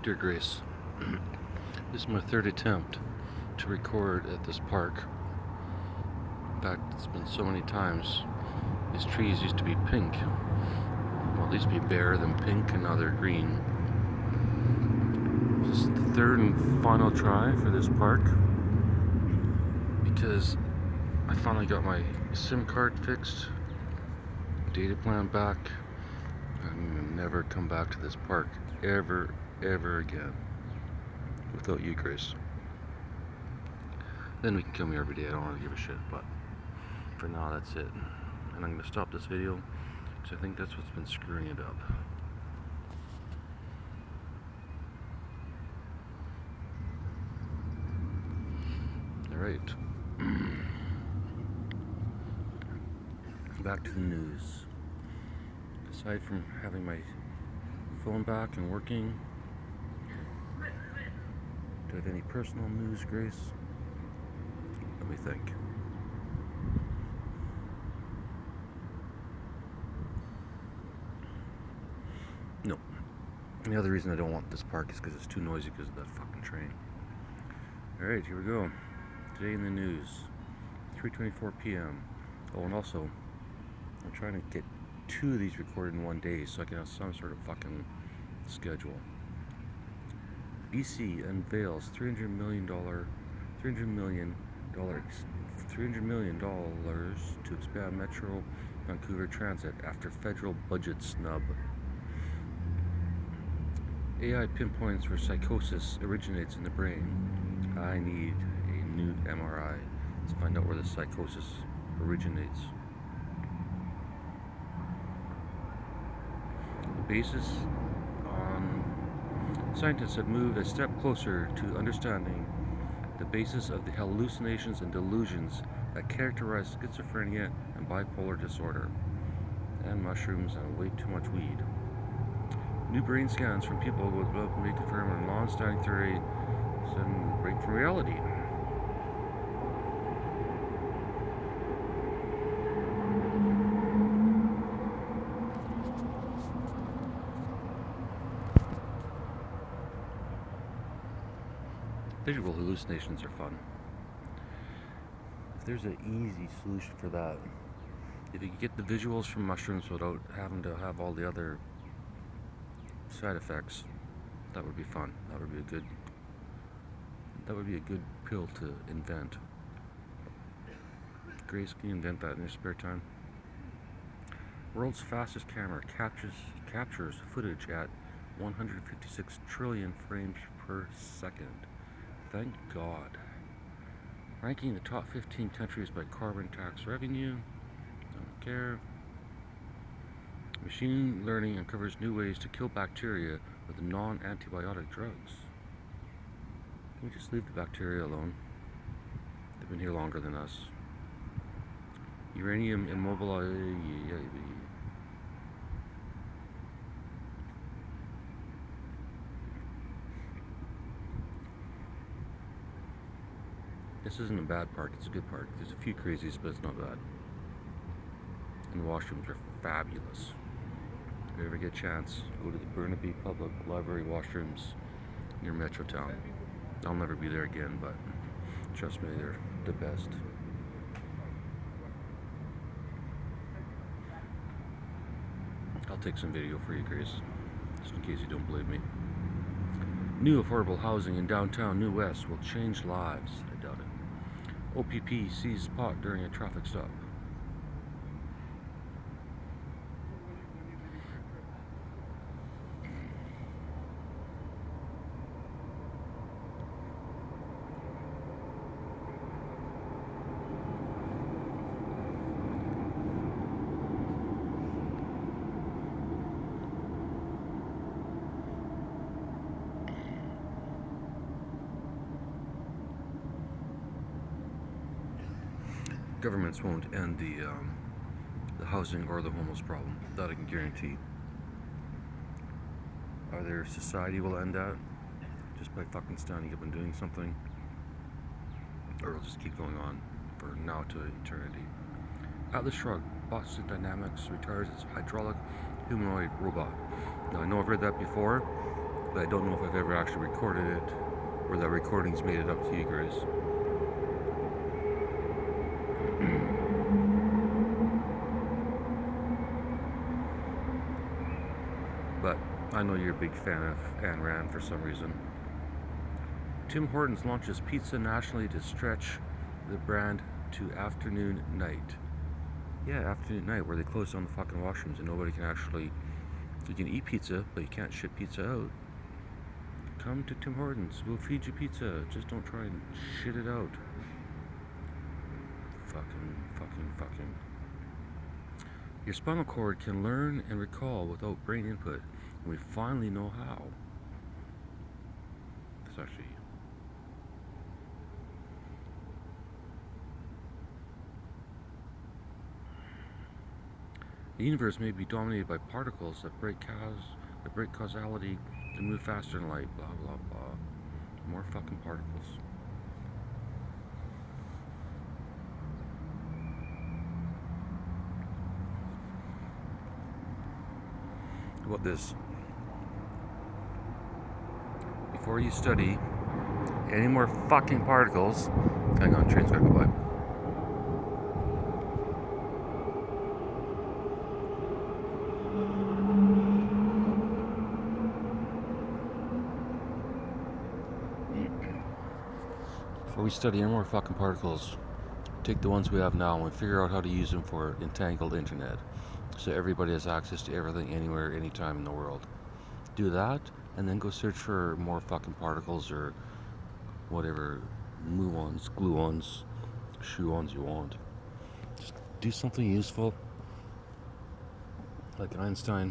Dear Grace, this is my third attempt to record at this park. In fact, it's been so many times. These trees used to be pink. Well, they used to be bare, then pink, and now they're green. This is the third and final try for this park because I finally got my SIM card fixed, data plan back. I'm gonna never come back to this park ever again without you, Grace. Then we can come here every day. I don't really give a shit, but for now that's it. And I'm gonna stop this video because I think that's what's been screwing it up. Alright. Back to the news. Aside from having my phone back and working, do I have any personal news, Grace? Let me think. No. And the other reason I don't want this park is because it's too noisy because of that fucking train. Alright, here we go. Today in the news, 3:24 p.m. Oh, and also, I'm trying to get 2 of these recorded in one day so I can have some sort of fucking schedule. BC unveils $300 million to expand Metro Vancouver Transit after federal budget snub. AI pinpoints where psychosis originates in the brain. I need a new MRI to find out where the psychosis originates. The basis on scientists have moved a step closer to understanding the basis of the hallucinations and delusions that characterize schizophrenia and bipolar disorder, and mushrooms and way too much weed. New brain scans from people with may confirm a non-standing theory and break from reality. Visual hallucinations are fun. If there's an easy solution for that, if you could get the visuals from mushrooms without having to have all the other side effects, that would be fun. That would be a good pill to invent. Grace, can you invent that in your spare time? World's fastest camera captures footage at 156 trillion frames per second. Thank God. Ranking the top 15 countries by carbon tax revenue. Don't care. Machine learning uncovers new ways to kill bacteria with non-antibiotic drugs. Can we just leave the bacteria alone? They've been here longer than us. Uranium immobilization. This isn't a bad park, it's a good park. There's a few crazies, but it's not bad. And the washrooms are fabulous. If you ever get a chance, go to the Burnaby Public Library washrooms near Metrotown. I'll never be there again, but trust me, they're the best. I'll take some video for you, Grace, just in case you don't believe me. New affordable housing in downtown New West will change lives. I doubt it. OPP seized pot during a traffic stop. Governments won't end the housing or the homeless problem. That I can guarantee. Either society will end that just by fucking standing up and doing something, or it'll just keep going on for now to eternity. Atlas Shrugged, Boston Dynamics retires its hydraulic humanoid robot. Now I know I've read that before, but I don't know if I've ever actually recorded it or that recording's made it up to you guys. But I know you're a big fan of Ayn Rand for some reason. Tim Hortons launches pizza nationally to stretch the brand to afternoon night. Yeah, afternoon night, where they close down the fucking washrooms and nobody can actually... You can eat pizza, but you can't ship pizza out. Come to Tim Hortons, we'll feed you pizza. Just don't try and shit it out. Fucking. Your spinal cord can learn and recall without brain input, and we finally know how. It's actually... The universe may be dominated by particles that break causality and move faster than light, blah blah blah. More fucking particles. How about this? Before you study any more fucking particles... Hang on, train's gotta go by. Before we study any more fucking particles, take the ones we have now and figure out how to use them for entangled internet, so everybody has access to everything, anywhere, anytime in the world. Do that, and then go search for more fucking particles or whatever muons, gluons, shuons you want. Just do something useful, like Einstein,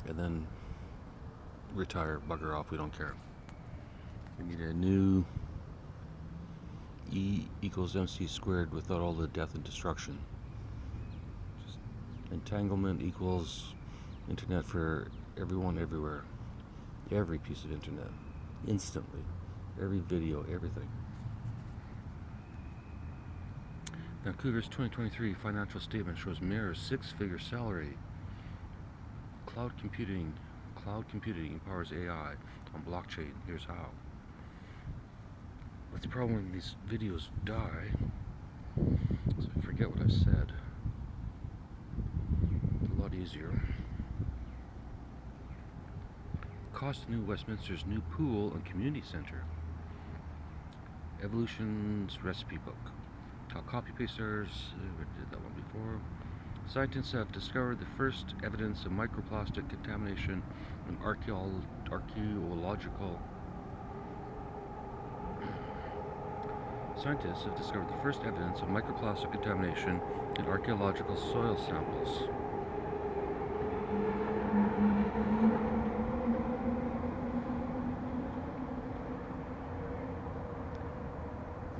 and then retire, bugger off, we don't care. We need a new E equals MC squared without all the death and destruction. Just entanglement equals internet for everyone, everywhere. Every piece of internet. Instantly. Every video, everything. Now, Cougar's 2023 financial statement shows Mayor's six-figure salary. Cloud computing empowers AI on blockchain. Here's how. What's the problem when these videos die? So I forget what I've said. It's a lot easier. Cost of New Westminster's new pool and community center. Evolution's recipe book. How copy pasters, we did that one before. Scientists have discovered the first evidence of microplastic contamination in archaeological. Scientists have discovered the first evidence of microplastic contamination in archaeological soil samples.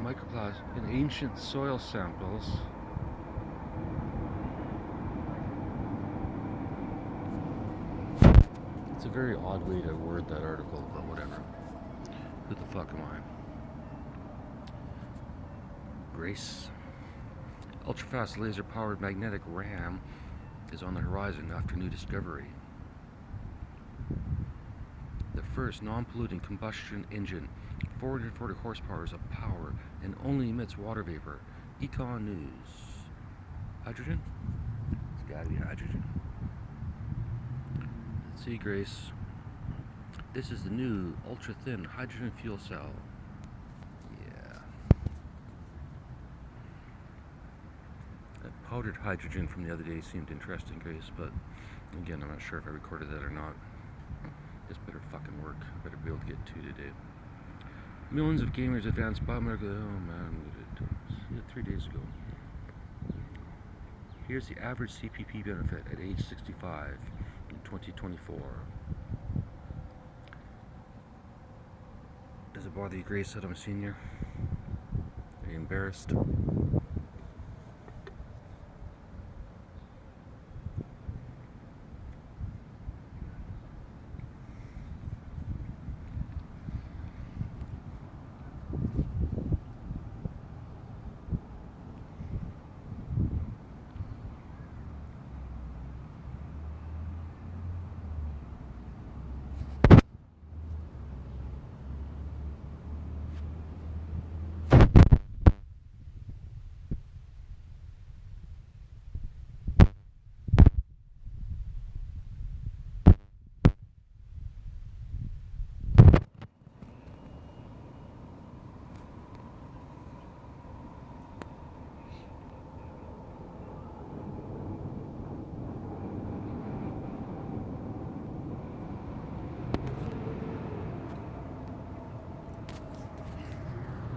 Microplastic in ancient soil samples. It's a very odd way to word that article, but whatever. Who the fuck am I? Grace. Ultra-fast laser-powered magnetic ram is on the horizon after new discovery. The first non-polluting combustion engine, 440 horsepower of power, and only emits water vapor. Econ News. Hydrogen? It's gotta be hydrogen. Let's see, Grace. This is the new ultra-thin hydrogen fuel cell. Yeah. That powdered hydrogen from the other day seemed interesting, Grace, but again, I'm not sure if I recorded that or not. This better fucking work. I better be able to get two today. Millions of gamers advanced biomedical... Oh man, we did it 3 days ago. Here's the average CPP benefit at age 65 in 2024. Does it bother you, Grace, that I'm a senior? Are you embarrassed?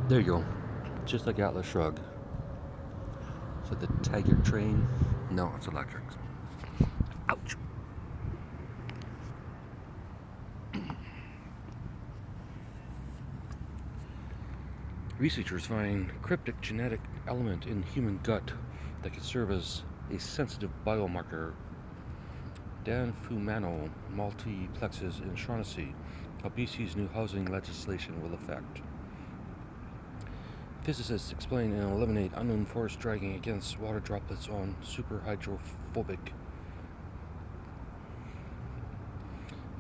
There you go. Just like Atlas Shrugged. So the Tiger train? No, it's electric. Ouch. Researchers find cryptic genetic element in human gut that could serve as a sensitive biomarker. Dan Fumano multiplexes in Shaughnessy, how BC's new housing legislation will affect. Physicists explain and eliminate unknown force dragging against water droplets on superhydrophobic.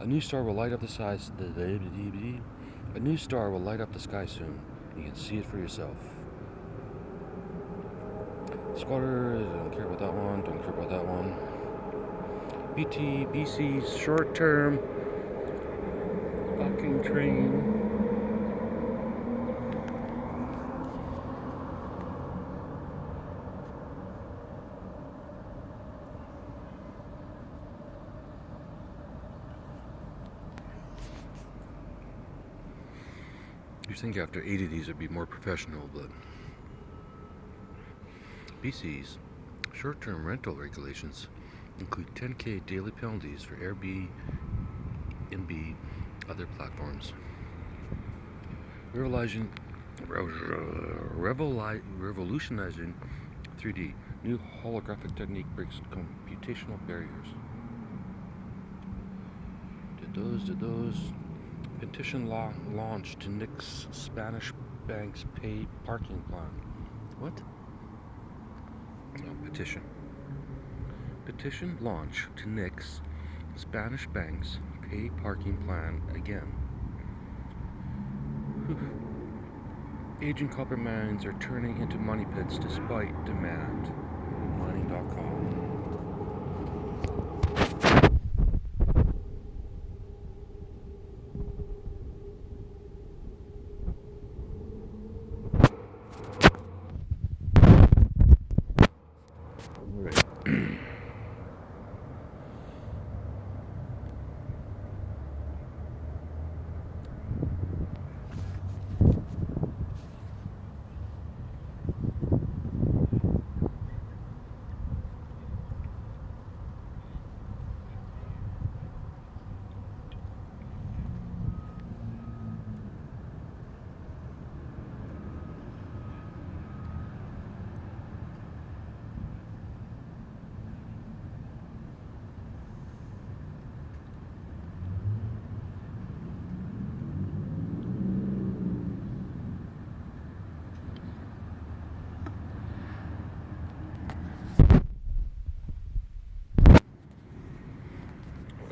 A new star will light up the sky. A new star will light up the sky soon. You can see it for yourself. Squatter, don't care about that one. Don't care about that one. BC's short-term fucking train. You'd think after 8 of these it'd be more professional, but BC's short-term rental regulations include 10K daily penalties for Airbnb, other platforms. Revolutionizing 3D. New holographic technique breaks computational barriers. Did those. Petition law launched to nix Spanish banks' pay parking plan. What? No, petition. Petition launch to nix Spanish banks' pay parking plan again. Aging copper mines are turning into money pits despite demand. Mining.com.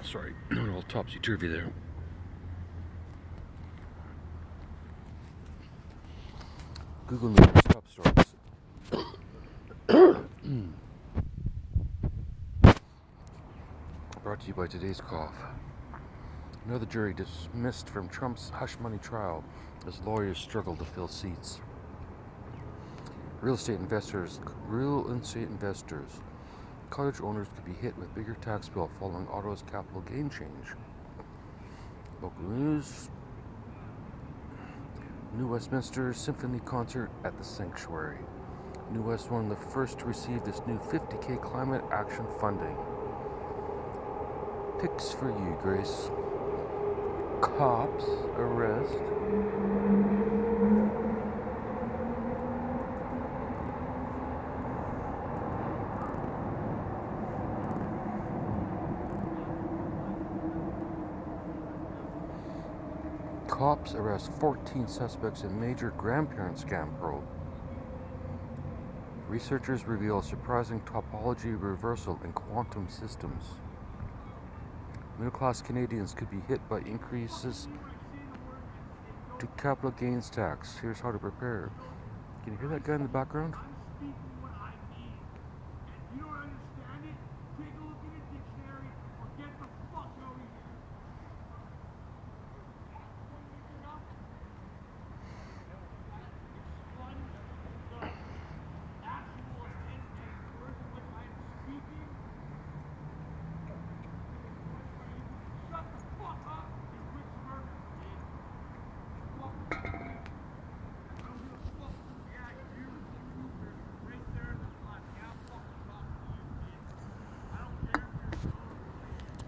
Sorry, a little topsy-turvy there. Google News top stories. Brought to you by today's cough. Another jury dismissed from Trump's hush money trial as lawyers struggle to fill seats. Real estate investors, cottage owners could be hit with bigger tax bill following Ottawa's capital gain change. Local news. New Westminster Symphony concert at the Sanctuary. New West one of the first to receive this new $50K climate action funding. Picks for you, Grace. Cops arrest. Cops arrest 14 suspects in major grandparent scam probe. Researchers reveal surprising topology reversal in quantum systems. Middle-class Canadians could be hit by increases to capital gains tax. Here's how to prepare. Can you hear that guy in the background?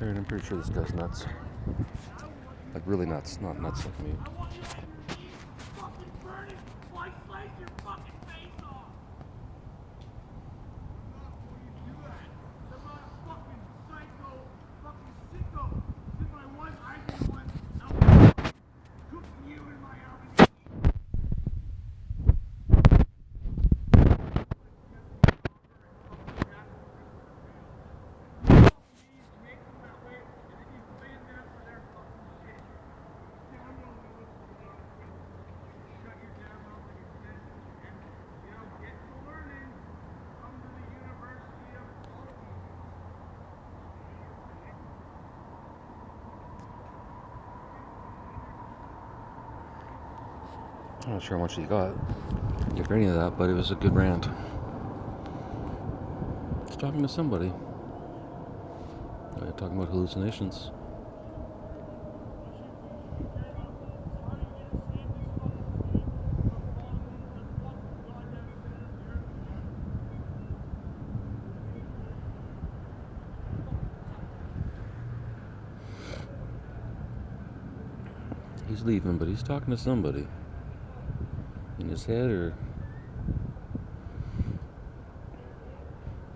And I'm pretty sure this guy's nuts. Like really nuts, not nuts like me. I'm not sure how much he got for any of that, but it was a good rant. He's talking to somebody. Talking about hallucinations. He's leaving, but he's talking to somebody. In his head, or...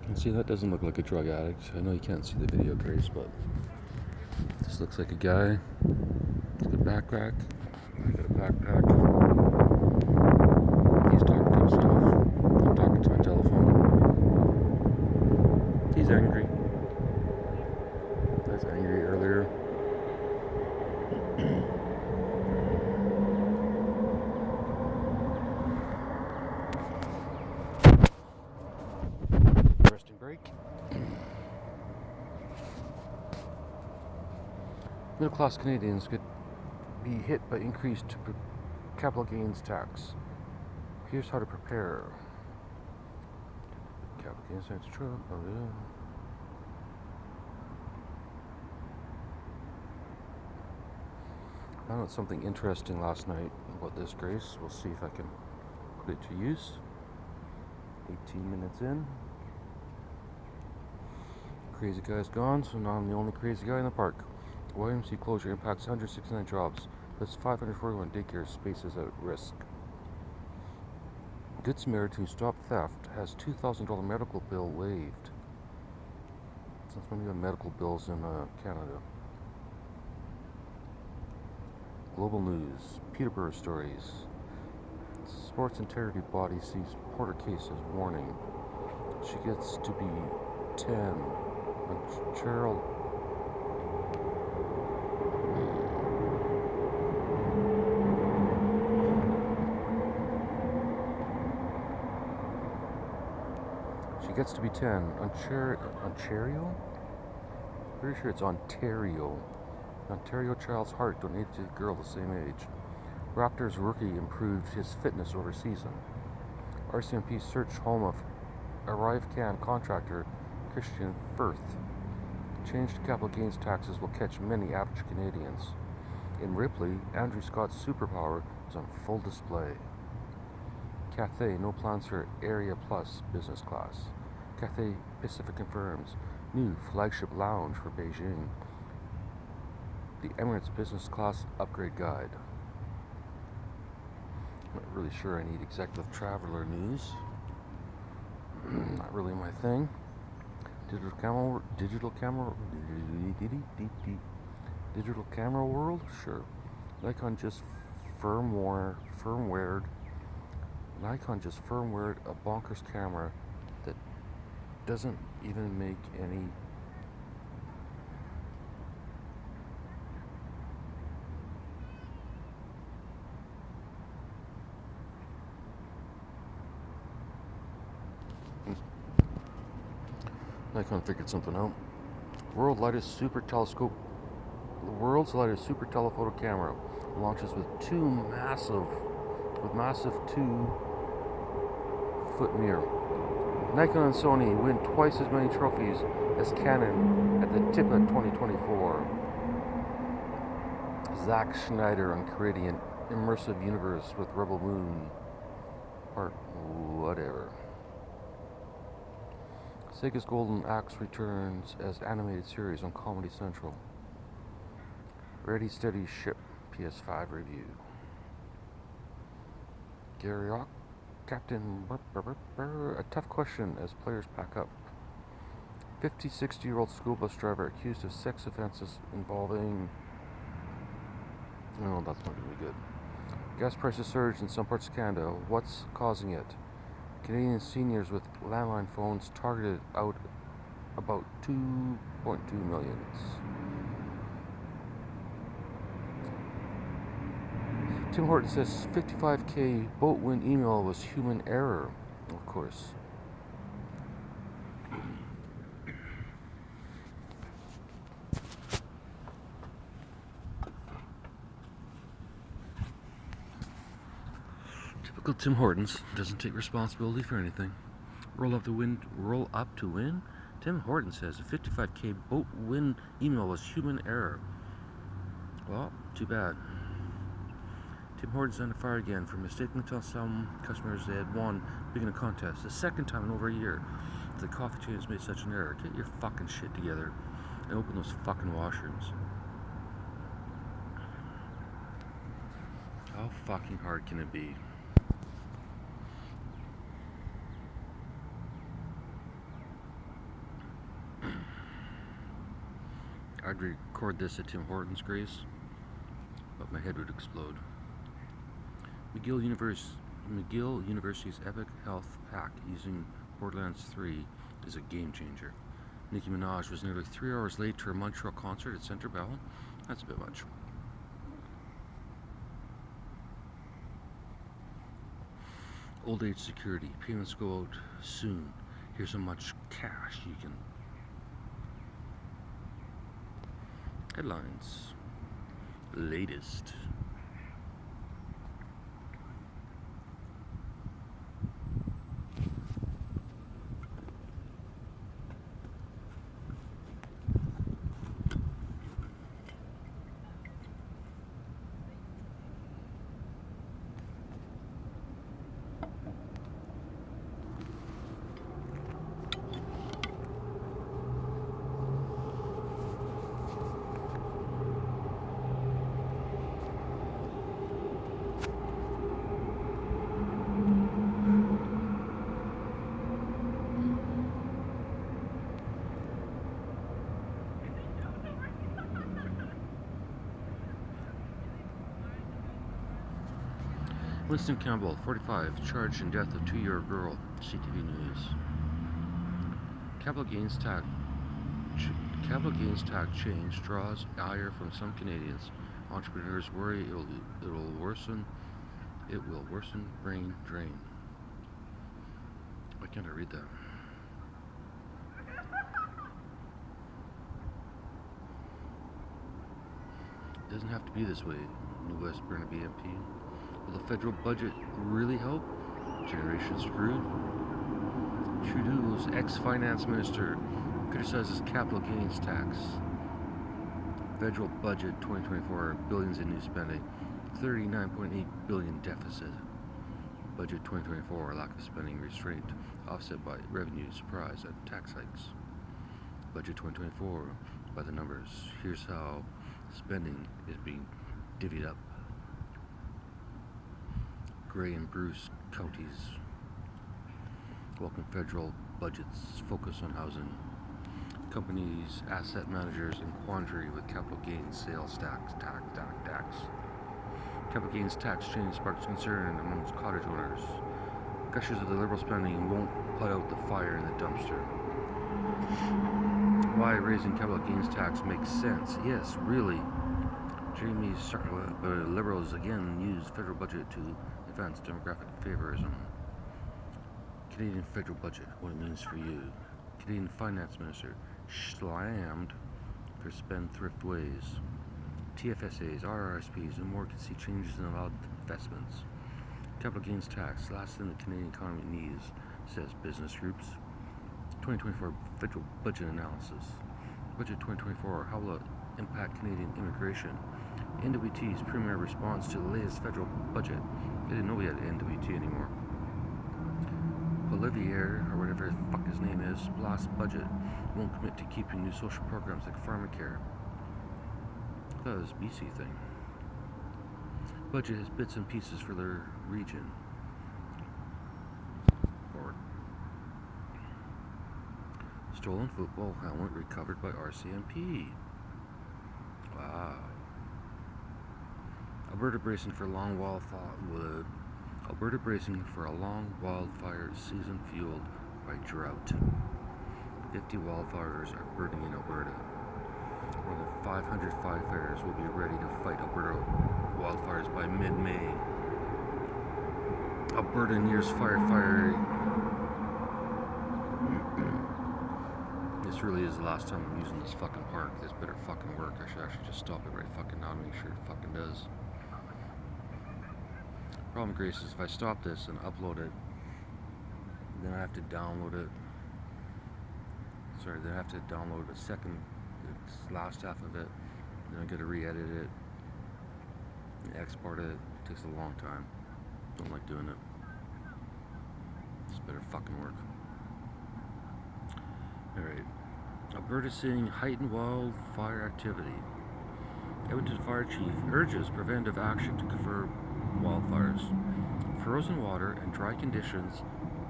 And see, that doesn't look like a drug addict. I know you can't see the video, Grace, but... This looks like a guy. He's got a backpack. I got a backpack. He's talking to himself. I'm talking to a telephone. He's angry. I was angry earlier. Resting break. Middle-class Canadians could be hit by increased capital gains tax. Here's how to prepare. Capital gains tax trove. I found out something interesting last night about this, Grace. We'll see if I can put it to use. 18 minutes in. Crazy guy's gone, so now I'm the only crazy guy in the park. YMC closure impacts 169 jobs, plus 541 daycare spaces at risk. Good Samaritan who stopped theft has $2,000 medical bill waived. Since when do you have medical bills in Canada? Global news, Peterborough stories. Sports integrity body sees Porter case as warning. She gets to be 10. Cheryl. She gets to be 10. Ontario? Pretty sure it's Ontario. Ontario child's heart donated to a girl the same age. Raptors rookie improved his fitness over season. RCMP searched home of ArriveCan contractor Christian Firth. Change to capital gains taxes will catch many average Canadians. In Ripley, Andrew Scott's superpower is on full display. Cathay, no plans for Area Plus business class. Cathay Pacific confirms new flagship lounge for Beijing. The Emirates Business Class Upgrade Guide. I'm not really sure I need executive traveler news. Not really my thing. Digital camera world? Sure. Nikon just firmwared a bonkers camera that doesn't even make any Nikon figured something out. The world's lightest super telephoto camera launches with massive 2-foot mirror. Nikon and Sony win twice as many trophies as Canon at the TIPA 2024. Zack Schneider on creating an immersive universe with Rebel Moon. Part whatever. Sega's Golden Axe returns as animated series on Comedy Central. Ready, Steady, Ship PS5 review. Gary Rock, Captain, a tough question as players pack up. 60-year-old school bus driver accused of sex offenses involving... No, that's not going to be good. Gas prices surge in some parts of Canada. What's causing it? Canadian seniors with landline phones targeted out about 2.2 million. Tim Horton says 55K boat win email was human error. Of course. Typical Tim Hortons doesn't take responsibility for anything. Roll up to win? Tim Horton says a 55K boat win email was human error. Well, too bad. Tim Hortons on fire again for mistakenly telling some customers they had won big in a contest. The second time in over a year the coffee chain has made such an error. Get your fucking shit together and open those fucking washrooms. How fucking hard can it be? I'd record this at Tim Hortons, Grace, but my head would explode. McGill University's epic health hack using Borderlands 3 is a game changer. Nicki Minaj was nearly 3 hours late to her Montreal concert at Centre Bell. That's a bit much. Old age security. Payments go out soon. Here's how much cash you can... Headlines. Latest. Winston Campbell, 45, charged in death of 2-year-old girl. CTV News. Capital gains tax change draws ire from some Canadians. Entrepreneurs worry it will worsen brain drain. Why can't I read that? It doesn't have to be this way. New West Burnaby MP. Will the federal budget really help? Generation screwed? Trudeau's ex-finance minister criticizes capital gains tax. Federal budget 2024, billions in new spending. 39.8 billion deficit. Budget 2024, lack of spending restraint, offset by revenue surprise and tax hikes. Budget 2024, by the numbers. Here's how spending is being divvied up. Grey and Bruce counties welcome federal budgets focus on housing. Companies, asset managers in quandary with capital gains sales tax. Capital gains tax change sparks concern amongst cottage owners. Gushers of the Liberal spending won't put out the fire in the dumpster. Why raising capital gains tax makes sense? Yes, really. Liberals again use federal budget to advance demographic favorism. Canadian federal budget, what it means for you. Canadian finance minister slammed for spendthrift ways. TFSAs, RRSPs, and more can see changes in allowed investments. Capital gains tax, last thing the Canadian economy needs, says business groups. 2024 federal budget analysis. Budget 2024, how will it impact Canadian immigration? NWT's premier response to the latest federal budget. I didn't know we had NWT anymore. Olivier, or whatever the fuck his name is, last budget won't commit to keeping new social programs like pharmacare. I thought it was a BC thing. Budget has bits and pieces for their region. Or stolen football helmet recovered by RCMP. Wow. Alberta bracing for a long wildfire season fueled by drought. 50 wildfires are burning in Alberta. More than 500 firefighters will be ready to fight Alberta wildfires by mid-May. Alberta nears firefighting. This really is the last time I'm using this fucking park. This better fucking work. I should actually just stop it right fucking now to make sure it fucking does. Problem, Grace, is if I stop this and upload it, then I have to download it. Then I have to download the last half of it. Then I gotta re-edit it, and export it. It takes a long time. Don't like doing it. This better fucking work. Alright. Alberta seeing heightened wildfire activity. Edmonton Fire Chief urges preventive action to cover wildfires. Frozen water and dry conditions,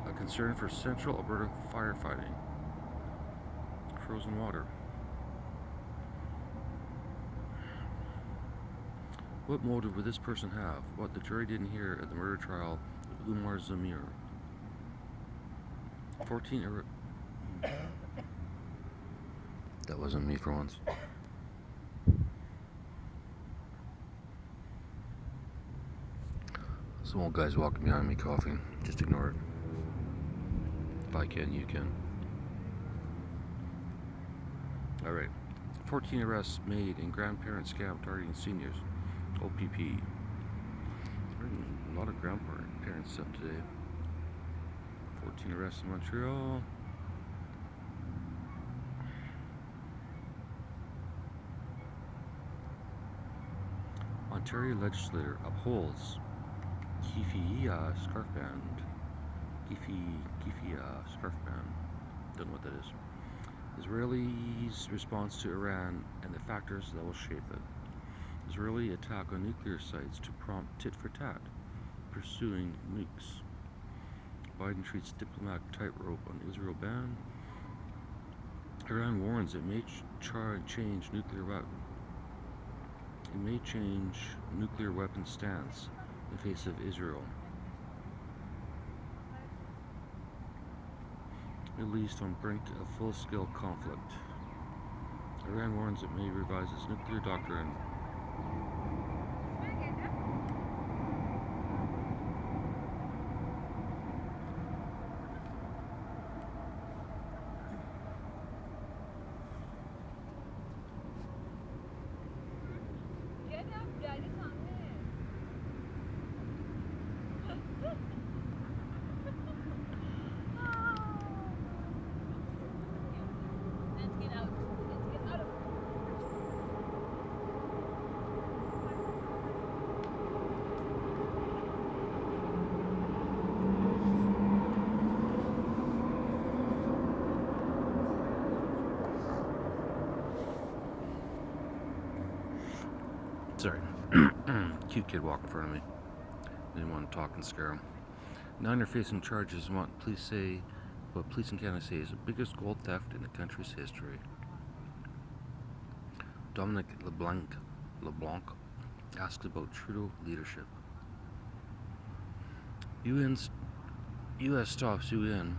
a concern for central Alberta firefighting. Frozen water. What motive would this person have? What the jury didn't hear at the murder trial of Umar Zamir. 14 That wasn't me for once. Some old guy's walking behind me coughing. Just ignore it. If I can, you can. Alright. 14 arrests made in grandparent scam targeting seniors. OPP. A lot of grandparent stuff today. 14 arrests in Montreal. Ontario legislator upholds Kifia scarf band. Kifia scarf band. Don't know what that is. Israelis' response to Iran and the factors that will shape it. Israeli attack on nuclear sites to prompt tit for tat, pursuing nukes. Biden treats diplomatic tightrope on Israel ban. Iran warns it may change nuclear weapon. It may change nuclear weapon stance in face of Israel. Middle East on brink of full-scale conflict. Iran warns it may revise its nuclear doctrine. Sorry. Cute kid walking in front of me. Didn't want to talk and scare him. 9 are facing charges in what police in Canada say is the biggest gold theft in the country's history. Dominic LeBlanc asks about Trudeau leadership. U.S. stops UN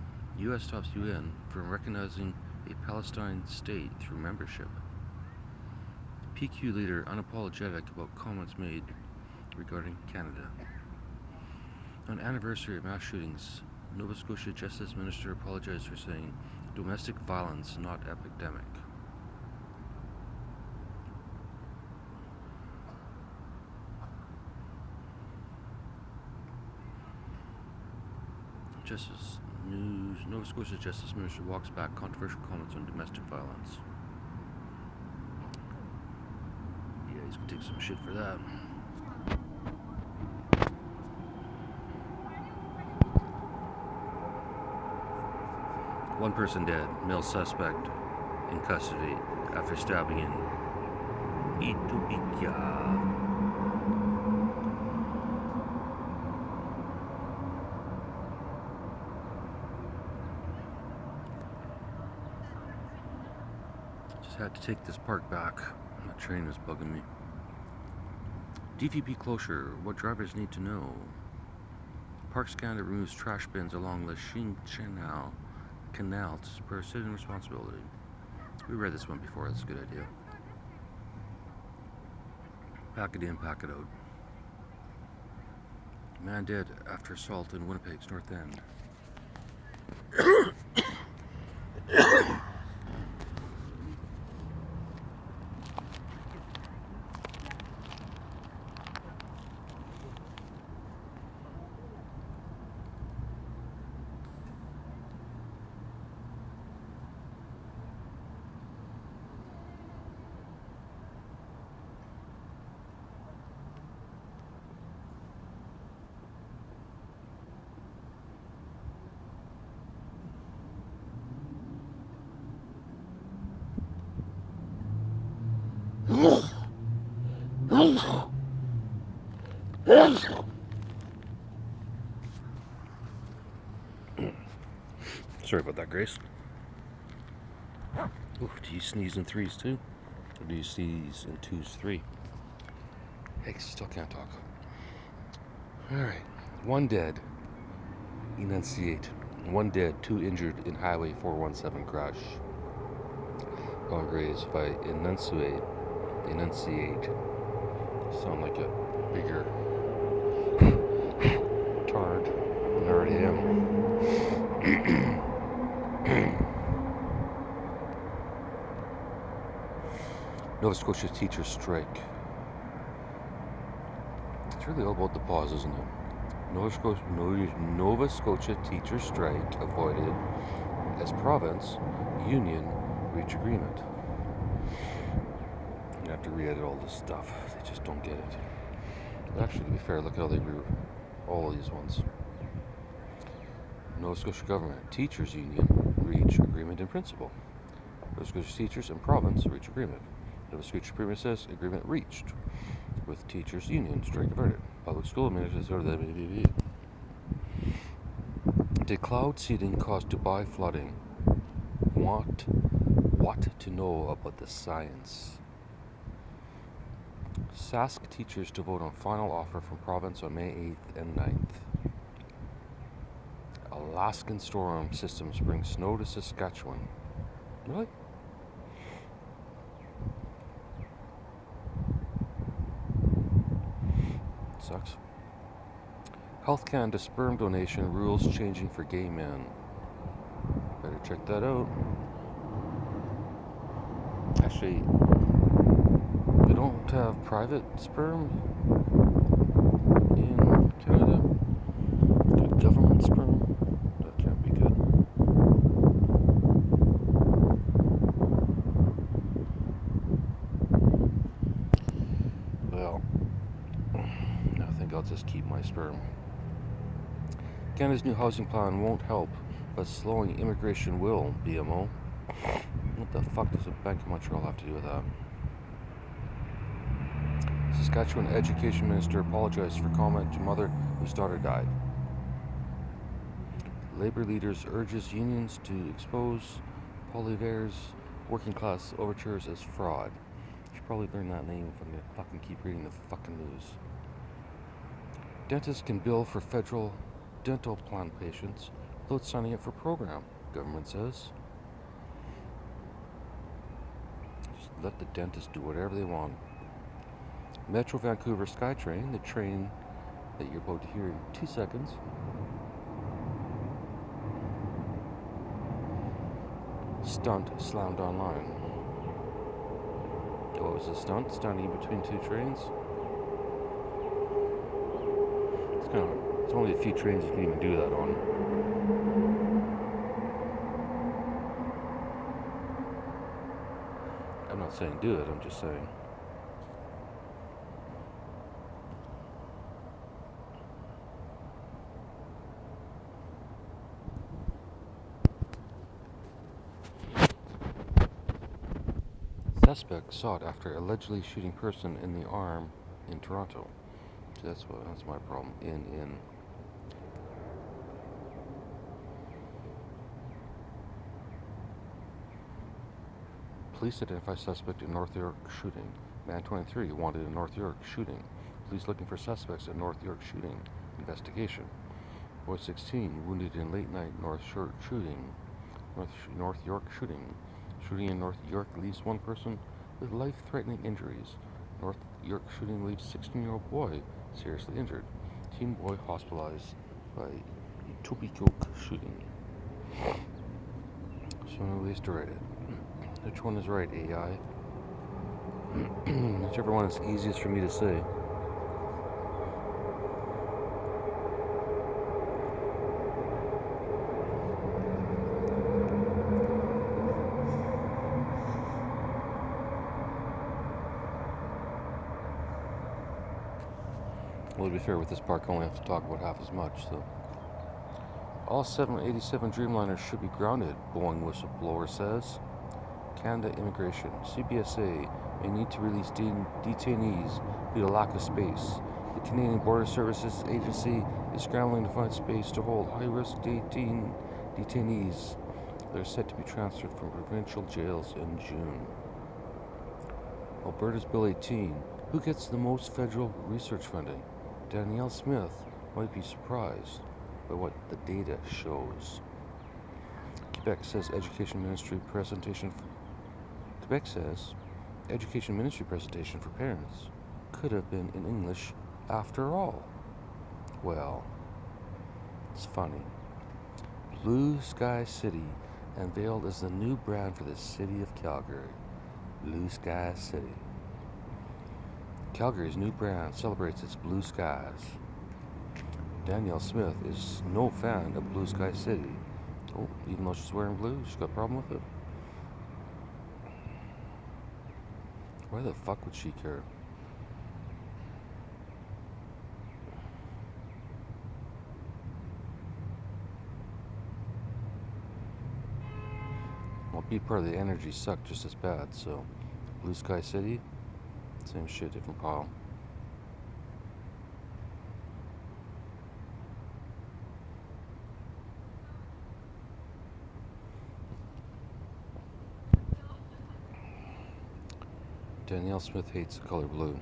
from recognizing a Palestine state through membership. PQ leader unapologetic about comments made regarding Canada. On anniversary of mass shootings, Nova Scotia Justice Minister apologized for saying domestic violence, not epidemic. Justice News. Nova Scotia Justice Minister walks back controversial comments on domestic violence. Yeah, he's gonna take some shit for that. One person dead. Male suspect in custody after stabbing in Itubica. Just had to take this park back. The train is bugging me. DVP closure. What drivers need to know. Park scanner removes trash bins along the Xing Canal to spur citizen responsibility. We read this one before. That's a good idea. Pack it in, pack it out. Man dead after assault in Winnipeg's North End. Sorry about that, Grace. Ooh, do you sneeze in threes too? Or do you sneeze in twos, three? Hey, still can't talk. Alright. 1 dead. Enunciate. 1 dead, 2 injured in Highway 417 crash. Gone grazed by enunciate. Sound like a bigger tard than I already am. Nova Scotia teachers strike. It's really all about the pause, isn't it? Nova Scotia teachers strike avoided as province union reach agreement. You have to re-edit all this stuff. They just don't get it. Actually, to be fair, look at how they grew all of these ones. Nova Scotia government teachers union reach agreement in principle. Nova Scotia teachers and province reach agreement. Nova Scotia Premier says agreement reached with teachers union strike averted. Public school administrators Did cloud seeding cause Dubai flooding? What to know about the science? Sask teachers to vote on final offer from province on May 8th and 9th. Alaskan storm systems bring snow to Saskatchewan. Really? Sucks. Health Canada sperm donation rules changing for gay men. Better check that out. Actually, they don't have private sperm in Canada. Do government sperm? That can't be good. Well, I think I'll just keep my sperm. Canada's new housing plan won't help, but slowing immigration will, BMO. What the fuck does the Bank of Montreal have to do with that? Saskatchewan Education Minister apologized for comment to mother whose daughter died. Labour leaders urges unions to expose Poilievre's working class overtures as fraud. You should probably learn that name if I'm gonna fucking keep reading the fucking news. Dentists can bill for federal dental plan patients without signing up for program, government says. Just let the dentists do whatever they want. Metro Vancouver SkyTrain, the train that you're about to hear in 2 seconds, stunt slammed online. What was the stunt? Standing between 2 trains? It's only a few trains you can even do that on. I'm not saying do it, I'm just saying. Suspect sought after allegedly shooting person in the arm in Toronto. So that's my problem. In. Police identify suspect in North York shooting. Man 23 wanted in North York shooting. Police looking for suspects in North York shooting. Investigation. Boy 16 wounded in late night North York shooting. Shooting in North York leaves one person with life-threatening injuries. North York shooting leaves 16-year-old boy seriously injured. Teen boy hospitalized by Etobicoke shooting. So many ways to write it. Which one is right, AI? Whichever one is easiest for me to say. Well, to be fair, with this park, I only have to talk about half as much, so. All 787 Dreamliners should be grounded, Boeing whistleblower says. Canada Immigration. CBSA may need to release detainees due to lack of space. The Canadian Border Services Agency is scrambling to find space to hold high-risk detainees that are set to be transferred from provincial jails in June. Alberta's Bill 18. Who gets the most federal research funding? Danielle Smith might be surprised by what the data shows. Quebec says Education Ministry presentation for parents could have been in English after all. Well, it's funny. Blue Sky City unveiled as the new brand for the city of Calgary. Blue Sky City. Calgary's new brand celebrates its blue skies. Danielle Smith is no fan of Blue Sky City. Oh, even though she's wearing blue, she's got a problem with it? Why the fuck would she care? Well, be part of the energy suck just as bad, so Blue Sky City, same shit, different pile. Danielle Smith hates the color blue.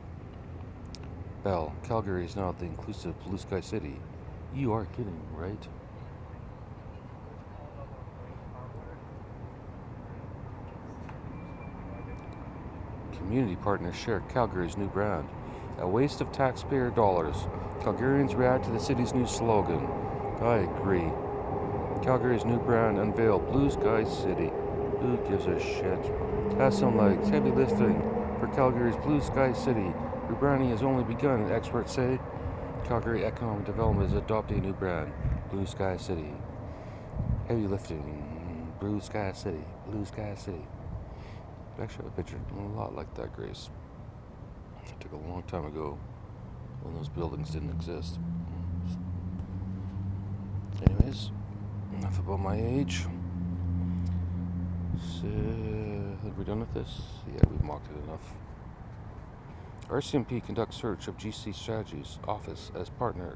Bell, Calgary is now the inclusive Blue Sky City. You are kidding, right? Community partners share Calgary's new brand. A waste of taxpayer dollars. Calgarians react to the city's new slogan. I agree. Calgary's new brand unveiled, Blue Sky City. Who gives a shit? Has some legs. Heavy lifting for Calgary's Blue Sky City. Rebranding has only begun, experts say. Calgary Economic Development is adopting a new brand, Blue Sky City. Heavy lifting, Blue Sky City, Blue Sky City. I actually have a picture a lot like that, Grace. It took a long time ago when those buildings didn't exist. Anyways, enough about my age. So, are we done with this? Yeah, we've mocked it enough. RCMP conducts search of GC Strategies office as partner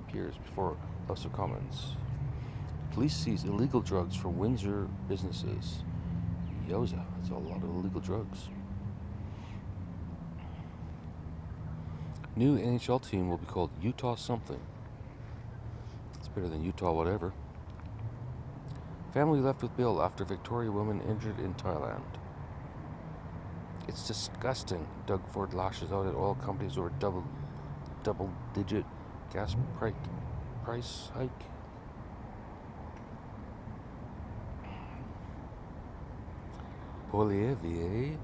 appears before House of Commons. Police seize illegal drugs from Windsor businesses. Yoza, that's a lot of illegal drugs. New NHL team will be called Utah something. It's better than Utah whatever. Family left with bill after Victoria woman injured in Thailand. It's disgusting. Doug Ford lashes out at oil companies over double-digit gas price hike. Polivier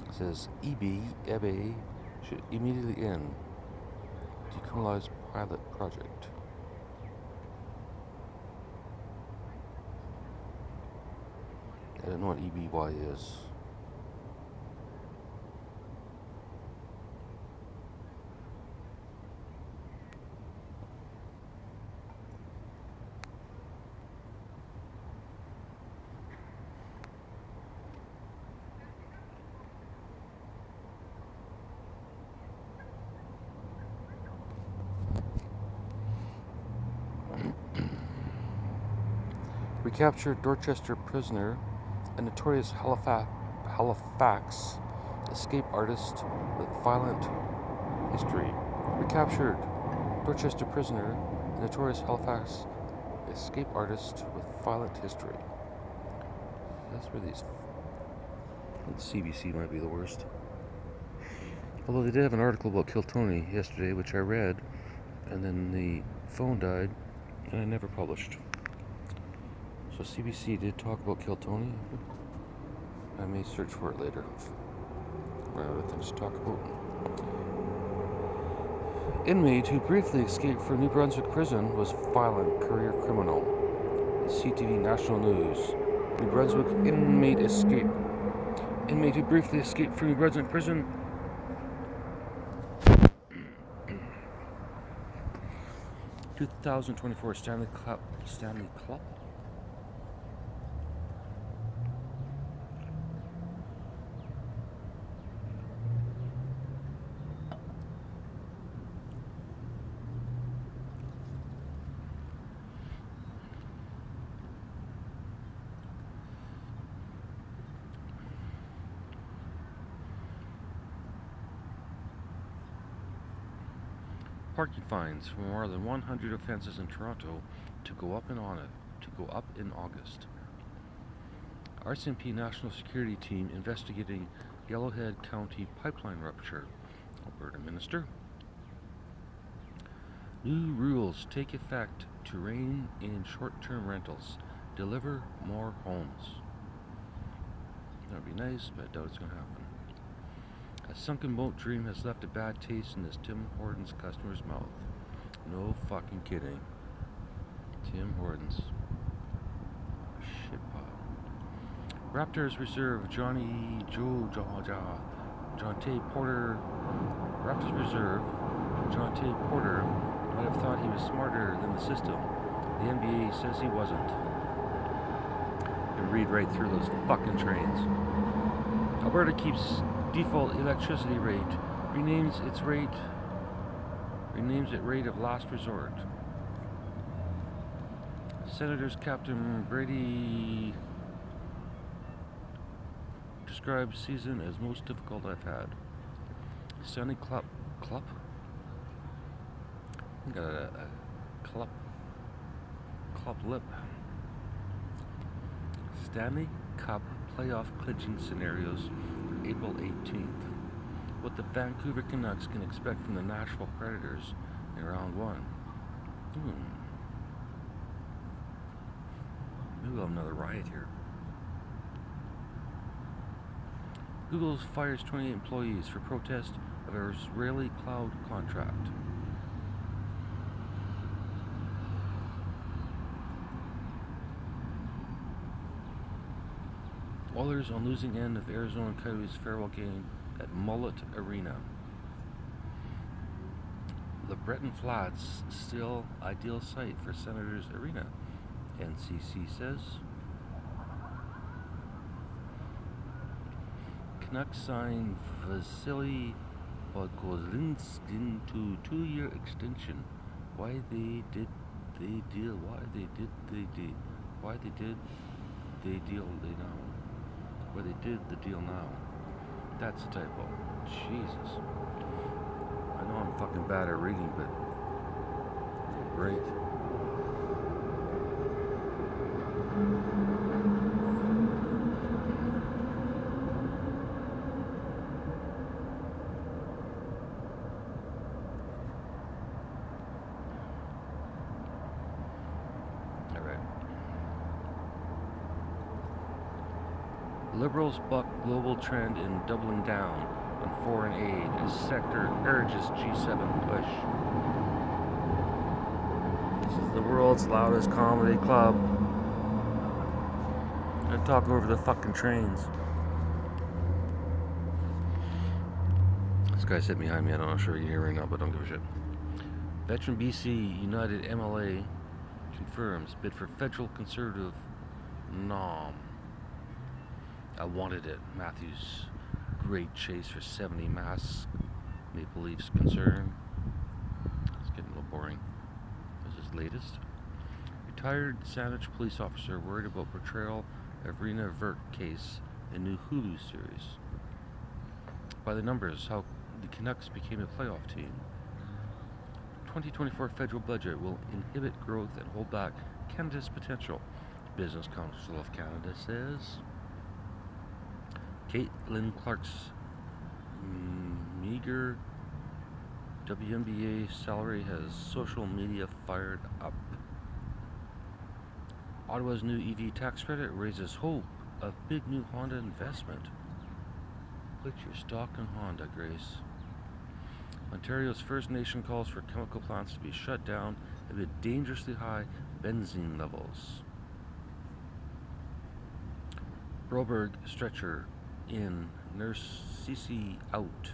says EBA should immediately end. Decriminalize pilot project. I don't know what EBY is. Recaptured Dorchester prisoner, a notorious Halifax escape artist with violent history. Recaptured Dorchester prisoner, a notorious Halifax escape artist with violent history. That's where these. I think CBC might be the worst. Although they did have an article about Kill Tony yesterday, which I read, and then the phone died, and I never published. So CBC did talk about Kill Tony. I may search for it later. Run out of things to talk about. Inmate who briefly escaped from New Brunswick prison was violent career criminal. CTV National News. New Brunswick inmate escape. Inmate who briefly escaped from New Brunswick prison. 2024 Stanley Cup. Parking fines for more than 100 offences in Toronto to go up in August. RCMP National Security Team investigating Yellowhead County pipeline rupture. Alberta Minister. New rules take effect to rein in short-term rentals. Deliver more homes. That would be nice, but I doubt it's going to happen. A sunken boat dream has left a bad taste in this Tim Hortons customer's mouth. No fucking kidding. Tim Hortons. Shitpot. Raptors reserve Jonte Porter. Raptors reserve Jonte Porter might have thought he was smarter than the system. The NBA says he wasn't. You read right through those fucking trains. Alberta keeps default electricity rate, renames it rate of last resort. Senators Captain Brady describes season as most difficult I've had. Stanley Cup. I got a club lip. Stanley Cup playoff clinching scenarios for April 18th. What the Vancouver Canucks can expect from the Nashville Predators in round 1. Maybe we'll have another riot here. Google fires 28 employees for protest of an Israeli cloud contract. Oilers on losing end of Arizona Coyotes farewell game at Mullet Arena. The Breton Flats still ideal site for Senators Arena, NCC says. Canucks sign Vasily Podkolzin to 2-year extension. Why they did they deal now? Why they did the deal now? That's a typo. Jesus. I know I'm fucking bad at reading, but break. Liberals buck global trend in doubling down on foreign aid as sector urges G7 push. This is the world's loudest comedy club. I talk over the fucking trains. This guy sitting behind me, I'm not sure you can hear right now, but don't give a shit. Veteran BC United MLA confirms bid for federal conservative nom. I wanted it. Matthews' great chase for 70 masks. Maple Leafs concern. It's getting a little boring. This is latest. Retired Saanich police officer worried about portrayal of Rena Vert case in new Hulu series. By the numbers, how the Canucks became a playoff team. 2024 federal budget will inhibit growth and hold back Canada's potential, Business Council of Canada says. Caitlin Clark's meager WNBA salary has social media fired up. Ottawa's new EV tax credit raises hope of big new Honda investment. Put your stock in Honda, Grace. Ontario's First Nation calls for chemical plants to be shut down amid dangerously high benzene levels. Broberg stretcher in, Nurse Cece out.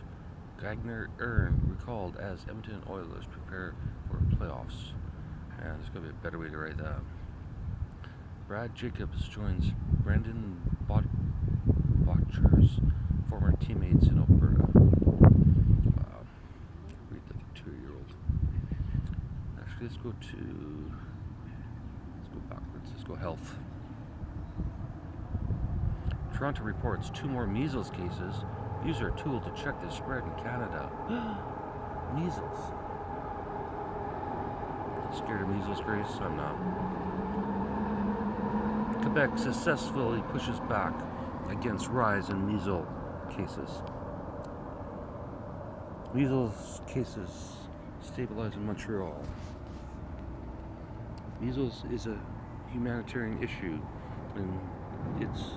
Gagner Earn recalled as Edmonton Oilers prepare for playoffs. And there's going to be a better way to write that. Brad Jacobs joins Brandon Botcher's former teammates in Alberta. Wow. Read like a 2-year-old. Actually, let's go backwards. Let's go health. Toronto reports 2 more measles cases. Use our tool to check the spread in Canada. Measles. Scared of measles, Grace? I'm not. Quebec successfully pushes back against rise in measles cases. Measles cases stabilize in Montreal. Measles is a humanitarian issue, and it's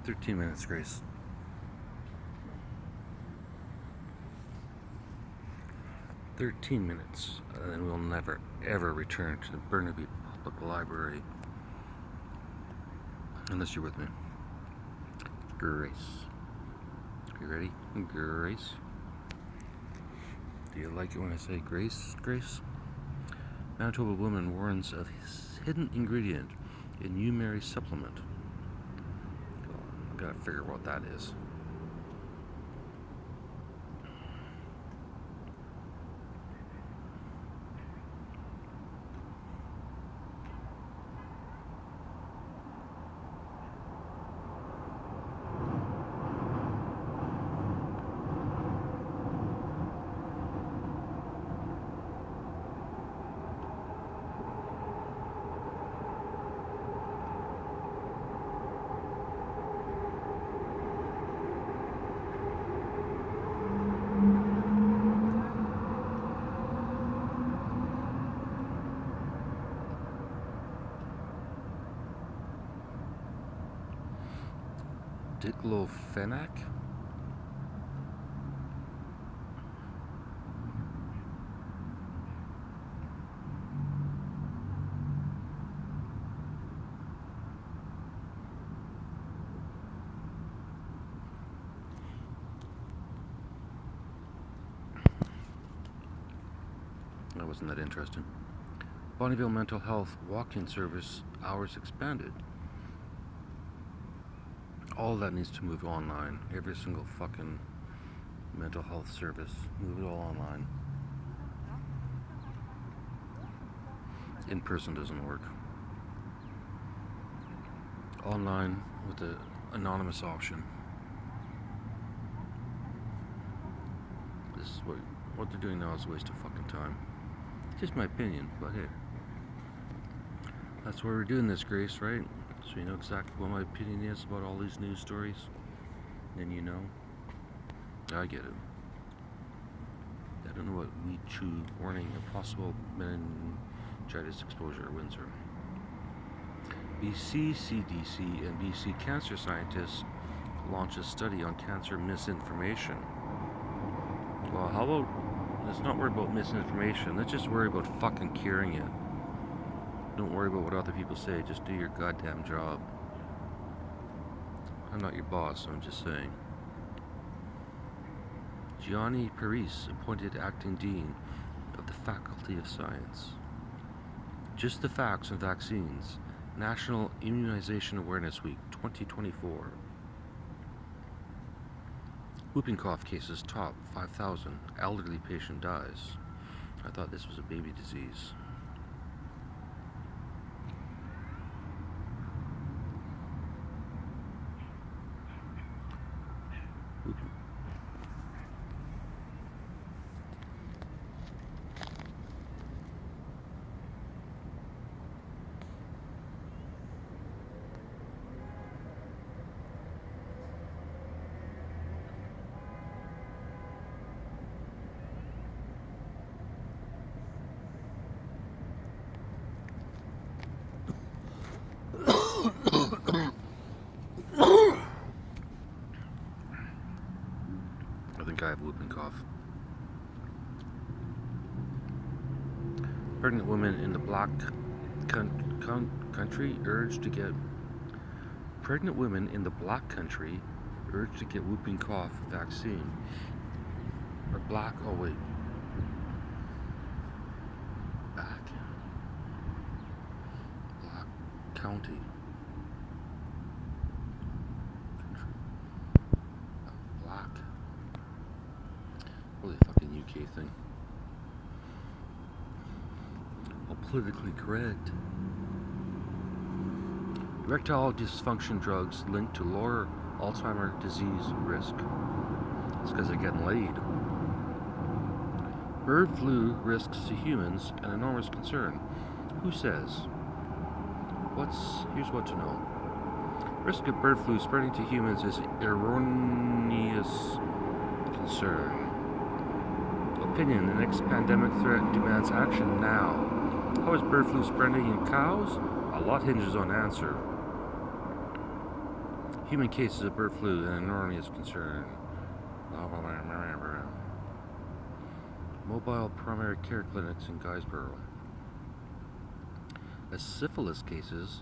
$13 minutes, Grace. 13 minutes, and then we'll never ever return to the Burnaby Public Library. Unless you're with me. Grace. You ready? Grace. Do you like it when I say Grace? Grace? Manitoba woman warns of his hidden ingredient in You Mary supplement. I've got to figure what that is. Diclofenac? That wasn't that interesting. Bonneville Mental Health walk-in service hours expanded. All that needs to move online. Every single fucking mental health service. Move it all online. In person doesn't work. Online with the anonymous option. This is what they're doing now is a waste of fucking time. It's just my opinion, but hey. That's why we're doing this, Grace, right? So you know exactly what my opinion is about all these news stories. Then you know. I get it. I don't know what weed chew warning of possible meningitis exposure at Windsor. BC CDC and BC cancer scientists launch a study on cancer misinformation. Well, how about let's not worry about misinformation. Let's just worry about fucking curing it. Don't worry about what other people say. Just do your goddamn job. I'm not your boss, I'm just saying. Gianni Paris, appointed acting dean of the Faculty of Science. Just the Facts on Vaccines, National Immunization Awareness Week 2024. Whooping cough cases top 5,000. Elderly patient dies. I thought this was a baby disease. Whooping. I think I have whooping cough. Pregnant women in the black country urged to get whooping cough vaccine. Or black, oh wait. Black county. Black. Holy fucking UK thing. All politically correct. Erectile dysfunction drugs linked to lower Alzheimer's disease risk. It's because they're getting laid. Bird flu risks to humans an enormous concern. Who says? Here's what to know. Risk of bird flu spreading to humans is erroneous concern. Opinion: the next pandemic threat demands action now. How is bird flu spreading in cows? A lot hinges on answer. Human cases of bird flu an enormous concern. Mobile primary care clinics in Guysborough. As syphilis cases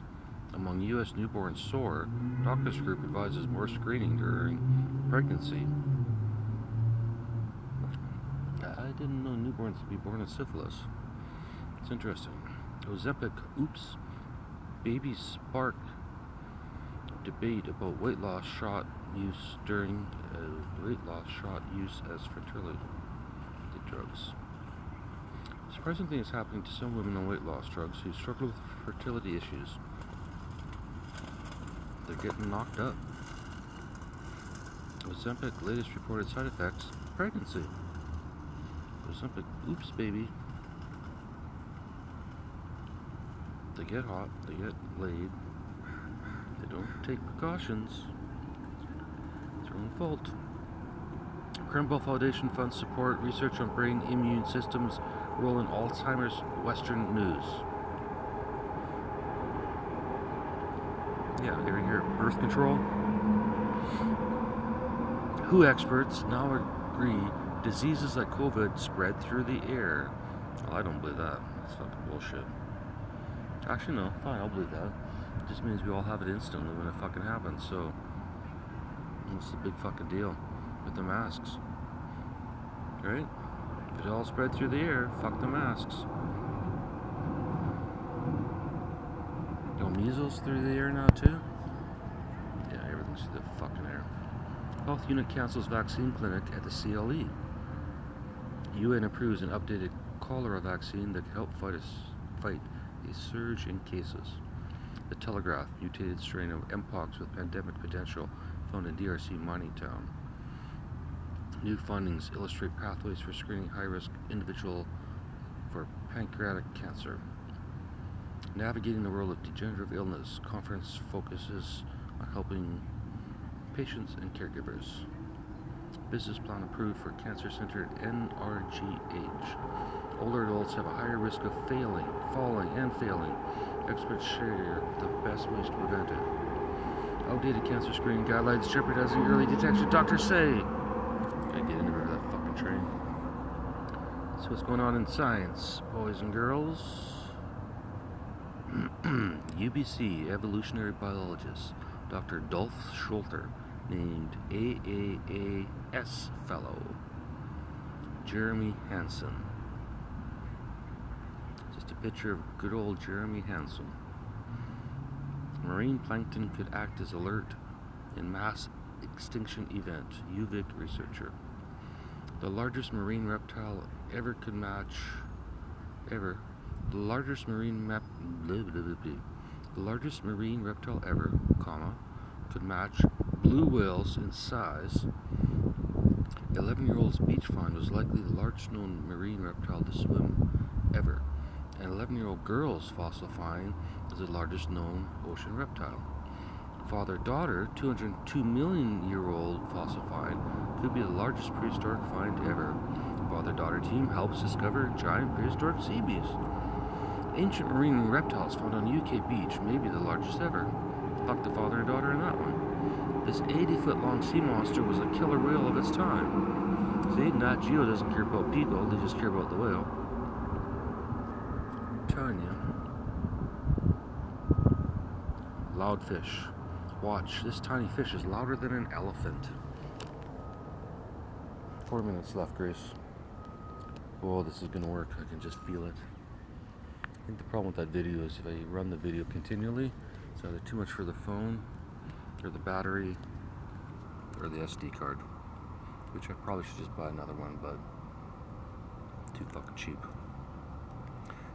among U.S. newborns soar, doctors group advises more screening during pregnancy. I didn't know newborns would be born with syphilis. It's interesting. Ozempic, oops, babies spark debate about weight loss shot use as fertility drugs. Surprising thing is happening to some women on weight loss drugs who struggle with fertility issues. They're getting knocked up. Ozempic latest reported side effects: pregnancy. Ozempic, oops, baby. They get hot, they get laid, they don't take precautions. It's their own fault. Cranwell Foundation funds support research on brain immune systems role in Alzheimer's. Western news. Yeah, here, birth control. WHO experts now agree diseases like COVID spread through the air. Well, I don't believe that. That's fucking bullshit. Actually, no, fine, I'll believe that. It just means we all have it instantly when it fucking happens, so what's the big fucking deal with the masks? Right? If it all spread through the air, fuck the masks. Go measles through the air now too? Yeah, everything's through the fucking air. Health unit cancels vaccine clinic at the CLE. UN approves an updated cholera vaccine that can help fight a surge in cases. The Telegraph, mutated strain of Mpox with pandemic potential found in DRC mining town. New findings illustrate pathways for screening high-risk individual for pancreatic cancer. Navigating the world of degenerative illness conference focuses on helping patients and caregivers. Business plan approved for cancer center at NRGH. Older adults have a higher risk of falling and failing. Experts share the best ways to prevent it. Outdated cancer screening guidelines jeopardizing early detection, doctors say. Gotta get in there that fucking train. So what's going on in science, boys and girls? UBC evolutionary biologist Dr. Dolph Schulter named AAAS Fellow. Jeremy Hansen. Just a picture of good old Jeremy Hansen. Marine plankton could act as alert in mass extinction event. UVic researcher. The largest marine reptile ever could match ever. The largest marine the largest marine reptile ever, could match blue whales in size. 11-year-old's beach find was likely the largest known marine reptile to swim ever. An 11-year-old girl's fossil find is the largest known ocean reptile. Father-daughter 202-million-year-old fossil find could be the largest prehistoric find ever. Father-daughter team helps discover giant prehistoric sea beasts. Ancient marine reptiles found on UK beach may be the largest ever. Fuck the father and daughter in that one. This 80-foot-long sea monster was a killer whale of its time. See, Nat Geo doesn't care about people, they just care about the whale. I'm telling you. Loud fish. Watch, this tiny fish is louder than an elephant. 4 minutes left, Grace. Oh, this is gonna work. I can just feel it. I think the problem with that video is if I run the video continually, it's either too much for the phone, or the battery, or the SD card. Which I probably should just buy another one, but too fucking cheap.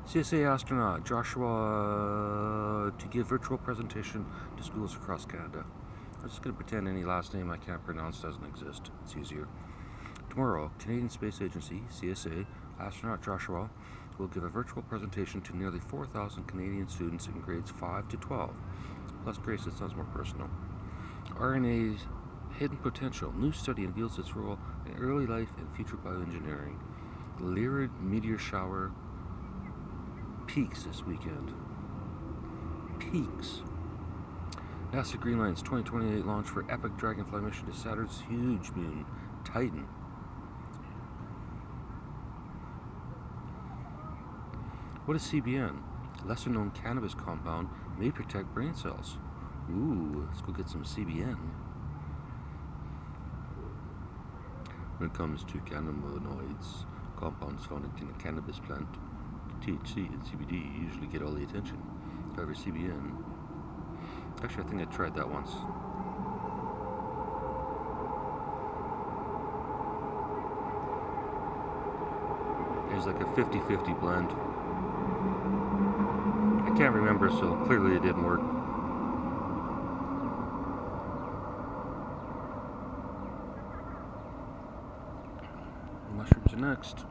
CSA astronaut Joshua to give virtual presentation to schools across Canada. I'm just going to pretend any last name I can't pronounce doesn't exist. It's easier. Tomorrow, Canadian Space Agency, CSA, astronaut Joshua will give a virtual presentation to nearly 4,000 Canadian students in grades 5 to 12. Plus, Grace, it sounds more personal. RNA's hidden potential. New study reveals its role in early life and future bioengineering. Lyrid meteor shower peaks this weekend. Peaks. NASA greenlights 2028 launch for epic Dragonfly mission to Saturn's huge moon, Titan. What is CBN? Lesser known cannabis compound may protect brain cells. Ooh, let's go get some CBN. When it comes to cannabinoids, compounds found in the cannabis plant, THC and CBD usually get all the attention. However, CBN... Actually, I think I tried that once. It's like a 50-50 blend. I can't remember, so clearly it didn't work. Mushrooms are next.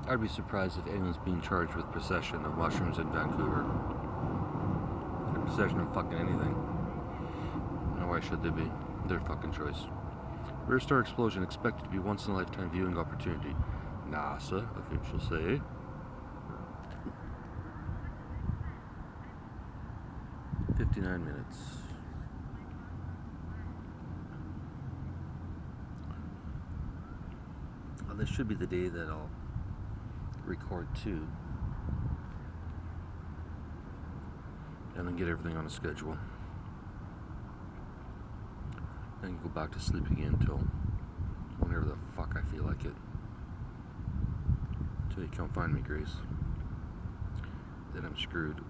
I'd be surprised if anyone's being charged with possession of mushrooms in Vancouver. Or possession of fucking anything. No, why should they be? Their fucking choice. Rare star explosion expected to be once in a lifetime viewing opportunity. NASA officials say. "59 minutes. Well, this should be the day that I'll record 2 and then get everything on a schedule. Then go back to sleep again until whenever the fuck I feel like it. Until you can't find me, Grace. Then I'm screwed.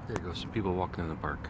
There you go, some people walking in the park.